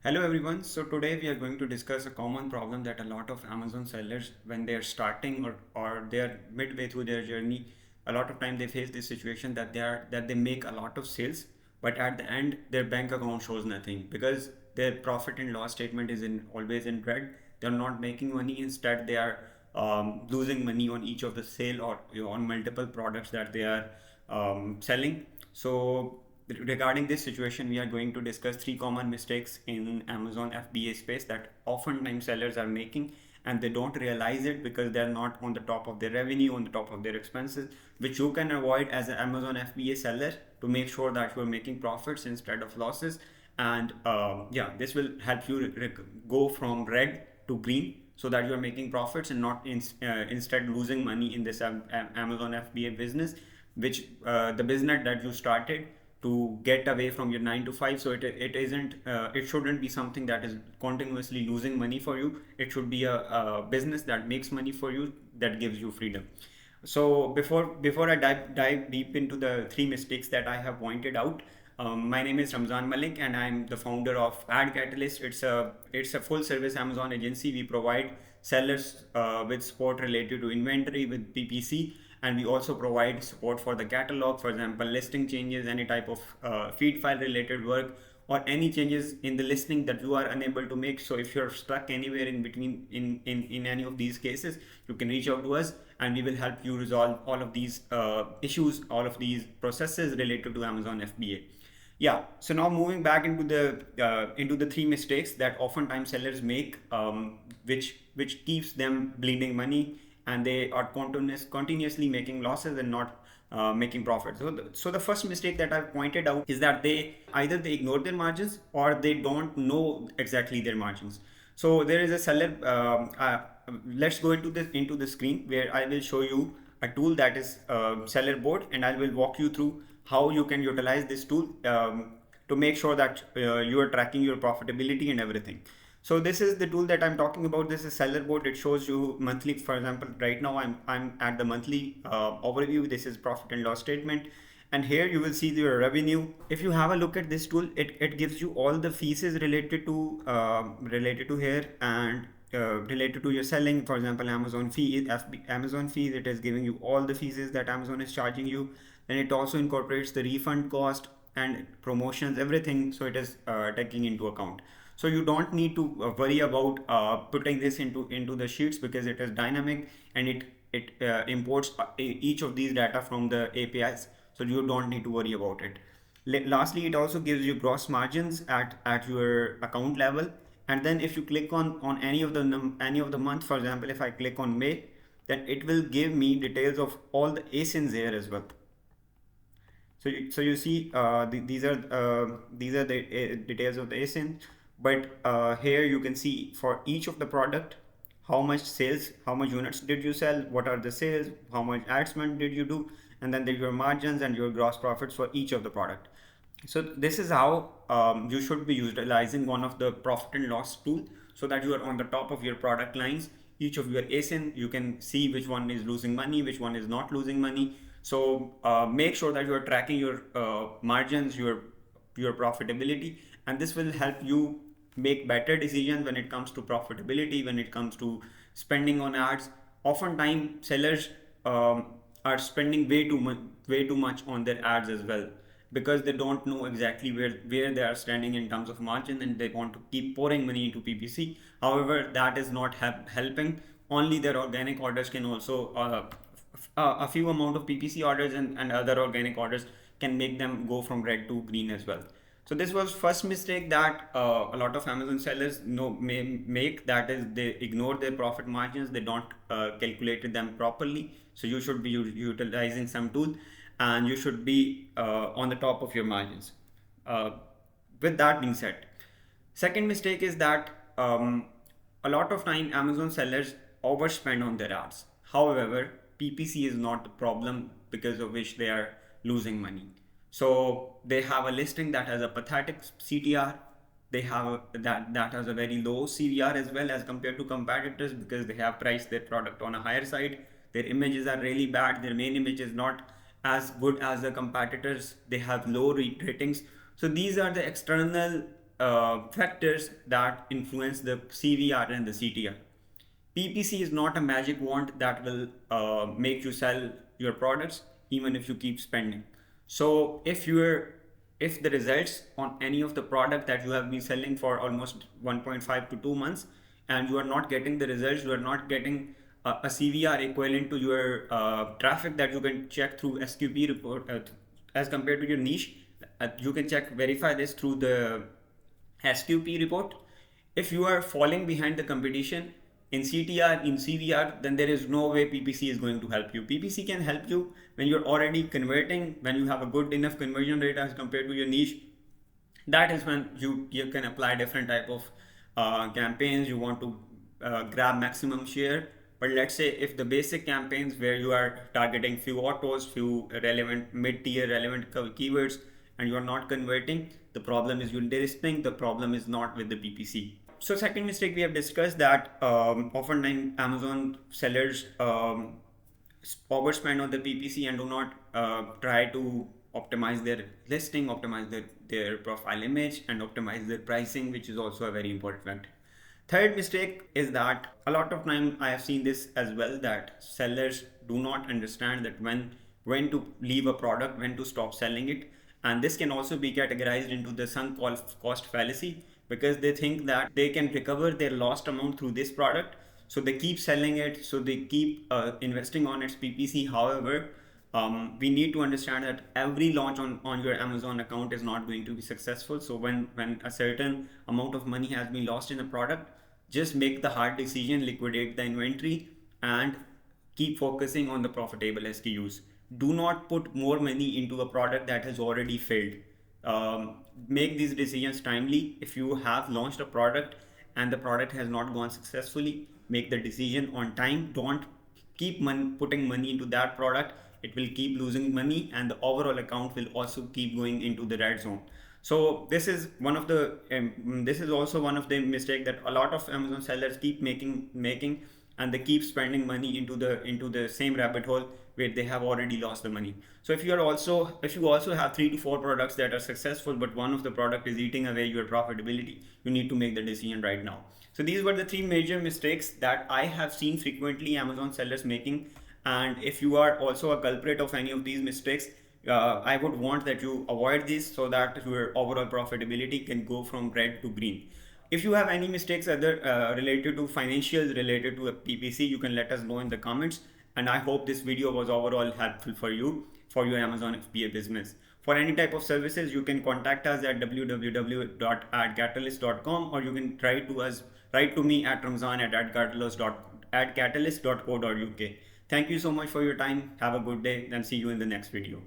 Hello everyone. So today we are going to discuss a common problem that a lot of Amazon sellers, when they are starting or they are midway through their journey, a lot of time they face this situation that they make a lot of sales, but at the end their bank account shows nothing because their profit and loss statement is in always in red. They're not making money. Instead, they are losing money on each of the sale or on multiple products that they are selling. So regarding this situation, we are going to discuss three common mistakes in Amazon FBA space that oftentimes sellers are making, and they don't realize it because they're not on the top of their revenue, on the top of their expenses, which you can avoid as an Amazon FBA seller to make sure that you're making profits instead of losses. And this will help you go from red to green so that you're making profits and not instead losing money in this Amazon FBA business, which the business that you started to get away from your 9 to 5. So it shouldn't be something that is continuously losing money for you. It should be a business that makes money for you, that gives you freedom. So before I dive deep into the three mistakes that I have pointed out, my name is Ramzan Malik and I'm the founder of Ad Catalyst. It's a full service Amazon agency. We provide sellers with support related to inventory with PPC, and we also provide support for the catalog, for example listing changes, any type of feed file related work, or any changes in the listing that you are unable to make. So if you're stuck anywhere in between in any of these cases, you can reach out to us and we will help you resolve all of these issues, all of these processes related to Amazon FBA. Yeah, so now moving back into the three mistakes that oftentimes sellers make, which keeps them bleeding money, and they are continuously making losses and not making profits. So the first mistake that I've pointed out is that they either they ignore their margins or they don't know exactly their margins. So there is a seller. Let's go into the screen where I will show you a tool that is seller board, and I will walk you through how you can utilize this tool to make sure that you are tracking your profitability and everything. So this is the tool that I'm talking about. This is seller board. It shows you monthly. For example, right now I'm at the monthly overview. This is profit and loss statement, and here you will see your revenue. If you have a look at this tool, it gives you all the fees related to here, and related to your selling. For example, Amazon fee, Amazon fees. It is giving you all the fees that Amazon is charging you, and it also incorporates the refund cost and promotions, everything. So it is taking into account. So you don't need to worry about putting this into the sheets because it is dynamic, and it imports each of these data from the APIs. So you don't need to worry about it. Lastly, it also gives you gross margins at your account level. And then if you click on any of the month, for example, if I click on May, then it will give me details of all the ASINs here as well. So you see these are the details of the ASIN, but here you can see for each of the product how much sales, how much units did you sell, what are the sales, how much ad spend did you do, and then your margins and your gross profits for each of the product. So this is how you should be utilizing one of the profit and loss tool, so that you are on the top of your product lines. Each of your ASIN, you can see which one is losing money, which one is not losing money. So make sure that you are tracking your margins, your profitability, and this will help you make better decisions when it comes to profitability, when it comes to spending on ads. Oftentimes sellers are spending way too much on their ads as well, because they don't know exactly where they are standing in terms of margin, and they want to keep pouring money into PPC. However, that is not helping. Only their organic orders can also a few amount of PPC orders and other organic orders can make them go from red to green as well. So this was first mistake that a lot of Amazon sellers may make, that is they ignore their profit margins, they don't calculate them properly. So you should be utilizing some tool, and you should be on the top of your margins. With that being said, second mistake is that a lot of time Amazon sellers overspend on their ads. However, PPC is not the problem because of which they are losing money. So they have a listing that has a pathetic CTR. They have that has a very low CVR as well as compared to competitors, because they have priced their product on a higher side. Their images are really bad. Their main image is not as good as the competitors. They have low ratings. So these are the external factors that influence the CVR and the CTR. PPC is not a magic wand that will make you sell your products even if you keep spending. So if the results on any of the product that you have been selling for almost 1.5 to 2 months and you are not getting the results, you are not getting a CVR equivalent to your traffic that you can check through SQP report as compared to your niche, you can verify this through the SQP report. If you are falling behind the competition in CTR, in CVR, then there is no way PPC is going to help you. PPC can help you when you're already converting, when you have a good enough conversion rate as compared to your niche. That is when you can apply different type of campaigns. You want to grab maximum share. But let's say if the basic campaigns where you are targeting few autos, few relevant mid-tier relevant keywords, and you are not converting, the problem is your delisting. The problem is not with the PPC. So second mistake we have discussed that often Amazon sellers overspend on the PPC and do not try to optimize their listing, optimize their profile image, and optimize their pricing, which is also a very important factor. Third mistake is that a lot of time I have seen this as well, that sellers do not understand that when to leave a product, when to stop selling it. And this can also be categorized into the sunk cost fallacy, because they think that they can recover their lost amount through this product. So they keep selling it, so they keep investing on its PPC. However, we need to understand that every launch on your Amazon account is not going to be successful. So when a certain amount of money has been lost in a product, just make the hard decision, liquidate the inventory, and keep focusing on the profitable SKUs. Do not put more money into a product that has already failed. Make these decisions timely. If you have launched a product and the product has not gone successfully, make the decision on time. Don't keep putting money into that product. It will keep losing money and the overall account will also keep going into the red zone. So this is also one of the mistake that a lot of Amazon sellers keep making, and they keep spending money into the same rabbit hole where they have already lost the money. So if you also have 3 to 4 products that are successful, but one of the product is eating away your profitability, you need to make the decision right now. So these were the 3 major mistakes that I have seen frequently Amazon sellers making. And if you are also a culprit of any of these mistakes, I would want that you avoid this so that your overall profitability can go from red to green. If you have any mistakes related to financials, related to a PPC, you can let us know in the comments. And I hope this video was overall helpful for you, for your Amazon FBA business. For any type of services, you can contact us at www.adcatalyst.com, or you can write to me at ramzan@adcatalyst.co.uk. Thank you so much for your time. Have a good day and see you in the next video.